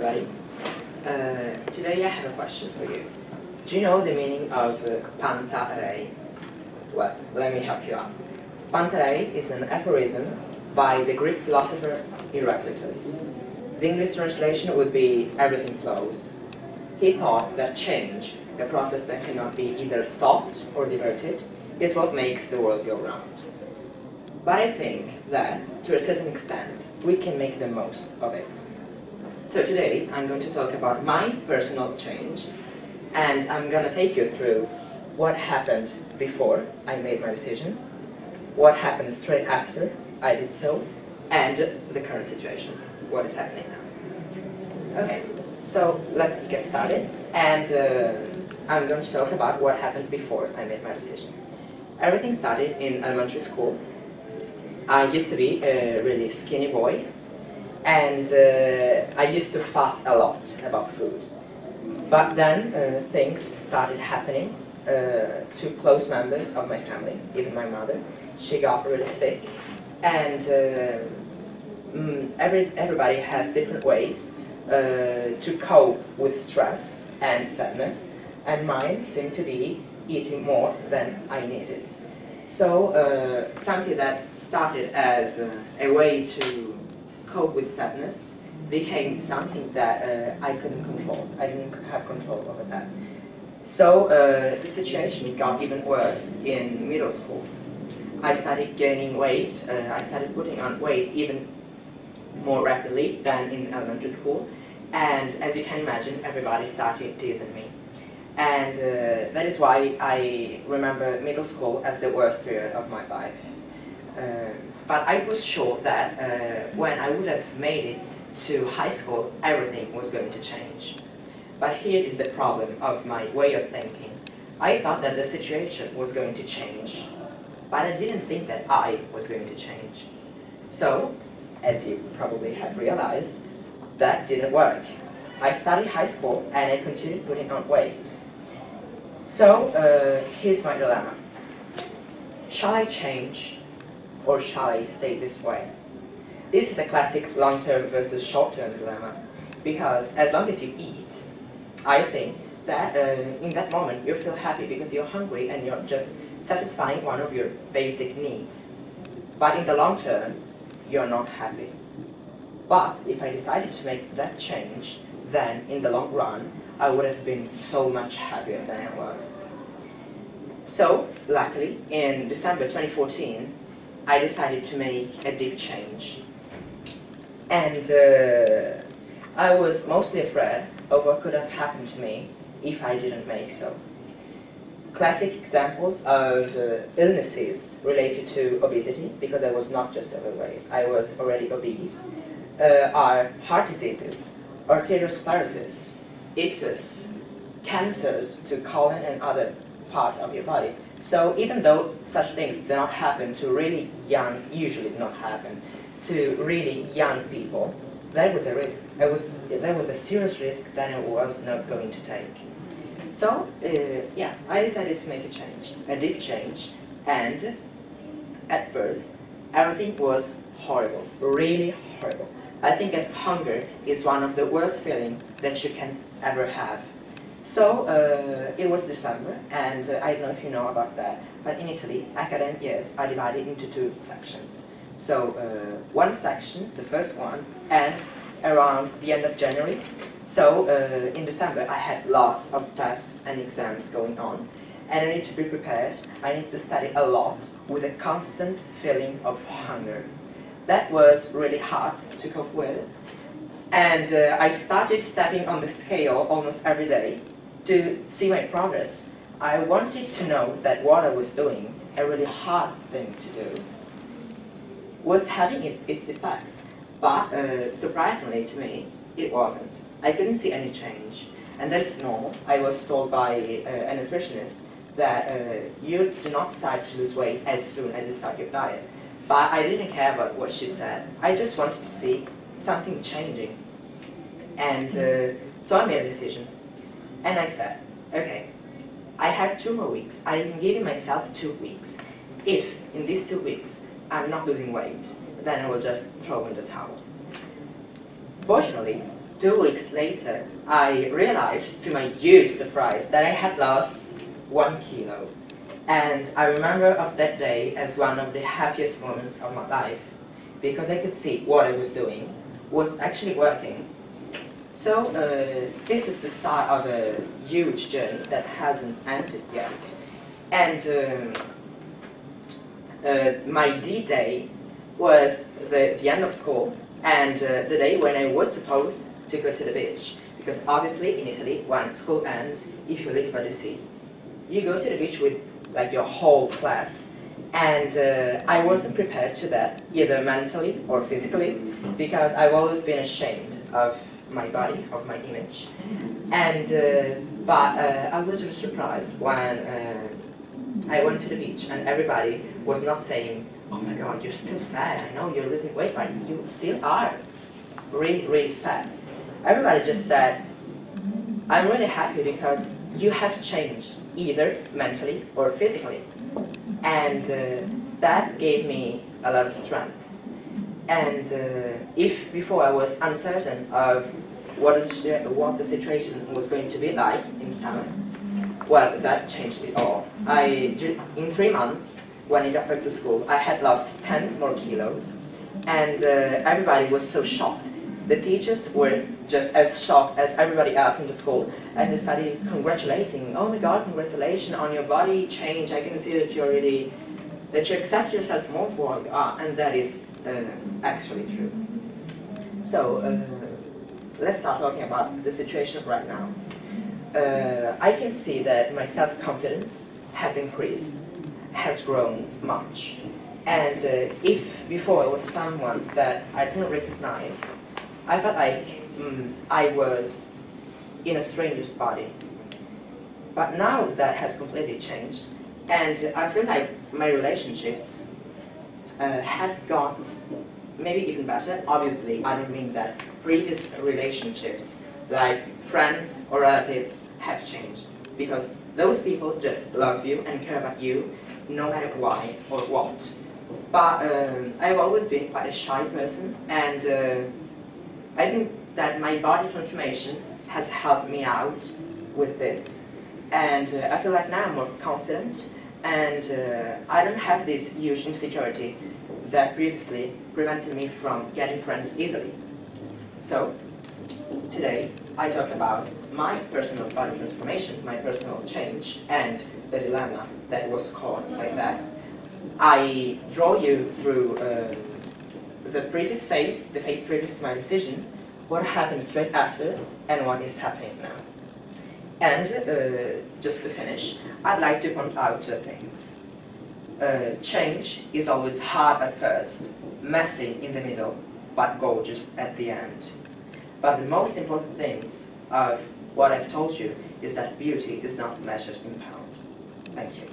everybody. Today I have a question for you. Do you know the meaning of pantarei? Well, let me help you out. Pantarei is an aphorism by the Greek philosopher Heraclitus. The English translation would be everything flows. He thought that change, a process that cannot be either stopped or diverted, is what makes the world go round. But I think that, to a certain extent, we can make the most of it. So today, I'm going to talk about my personal change, and I'm going to take you through what happened before I made my decision, what happened straight after I did so, and the current situation, what is happening now. Okay, so let's get started, and I'm going to talk about what happened before I made my decision. Everything started in elementary school. I used to be a really skinny boy, and I used to fuss a lot about food. But then things started happening to close members of my family, even my mother. She got really sick, and everybody has different ways to cope with stress and sadness, and mine seemed to be eating more than I needed. So something that started as a way to cope with sadness became something that I couldn't control. I didn't have control over that. So the situation got even worse in middle school. I started gaining weight. I started putting on weight even more rapidly than in elementary school. And as you can imagine, everybody started teasing me. And that is why I remember middle school as the worst period of my life. But I was sure that when I would have made it to high school, everything was going to change. But here is the problem of my way of thinking. I thought that the situation was going to change, but I didn't think that I was going to change. So, as you probably have realized, that didn't work. I started high school and I continued putting on weight. So, here's my dilemma. Shall I change, or shall I stay this way? This is a classic long-term versus short-term dilemma, because as long as you eat, I think that in that moment you feel happy because you're hungry and you're just satisfying one of your basic needs. But in the long term, you're not happy. But if I decided to make that change, then in the long run, I would have been so much happier than I was. So, luckily, in December 2014, I decided to make a deep change. And I was mostly afraid of what could have happened to me if I didn't make so. Classic examples of illnesses related to obesity, because I was not just overweight, I was already obese, are heart diseases, arteriosclerosis, ictus, cancers to colon and other parts of your body. So even though such things do not happen to really young, usually do not happen to really young people, that was a risk. That was a serious risk that I was not going to take. So yeah, I decided to make a change, a deep change, and at first everything was horrible, really horrible. I think that hunger is one of the worst feelings that you can ever have. So it was December, and I don't know if you know about that, but in Italy, academic years are divided into two sections. So one section, the first one, ends around the end of January. So in December, I had lots of tests and exams going on, and I need to be prepared. I need to study a lot with a constant feeling of hunger. That was really hard to cope with, and I started stepping on the scale almost every day to see my progress. I wanted to know that what I was doing, a really hard thing to do, was having its effects, but surprisingly to me, it wasn't. I couldn't see any change, and that's normal. I was told by a nutritionist that you do not start to lose weight as soon as you start your diet. But I didn't care about what she said. I just wanted to see something changing. And so I made a decision. And I said, okay, I have 2 more weeks. I am giving myself 2 weeks. If in these 2 weeks I'm not losing weight, then I will just throw in the towel. Fortunately, 2 weeks later, I realized, to my huge surprise, that I had lost 1 kilo. And I remember of that day as one of the happiest moments of my life, because I could see what I was doing was actually working. So this is the start of a huge journey that hasn't ended yet. And my D-Day was the end of school, and the day when I was supposed to go to the beach. Because obviously in Italy, when school ends, if you live by the sea, you go to the beach with like your whole class. And I wasn't prepared to that, either mentally or physically, because I've always been ashamed of my body, of my image. And but I was really surprised when I went to the beach and everybody was not saying, "Oh my God, you're still fat. I know you're losing weight, but you still are really, really fat." Everybody just said, "I'm really happy because you have changed, either mentally or physically." And that gave me a lot of strength. And if before I was uncertain of what the situation was going to be like in summer, well, that changed it all. In 3 months, when I got back to school, I had lost 10 more kilos, and everybody was so shocked. The teachers were just as shocked as everybody else in the school, and they started congratulating. "Oh my God, congratulations on your body change. I can see that that you accept yourself more for what you are," and that is actually true. So let's start talking about the situation right now. I can see that my self-confidence has increased, has grown much. And if before I was someone that I didn't recognize, I felt like I was in a stranger's body. But now that has completely changed, and I feel like my relationships have got maybe even better. Obviously, I don't mean that previous relationships, like friends or relatives, have changed, because those people just love you and care about you no matter why or what. But I've always been quite a shy person, and I think that my body transformation has helped me out with this. And I feel like now I'm more confident, and I don't have this huge insecurity that previously prevented me from getting friends easily. So today I talk about my personal body transformation, my personal change, and the dilemma that was caused by that. I draw you through the previous phase, the phase previous to my decision, what happened straight after, and what is happening now. And just to finish, I'd like to point out 2 things. Change is always hard at first, messy in the middle, but gorgeous at the end. But the most important things of what I've told you is that beauty is not measured in pounds. Thank you.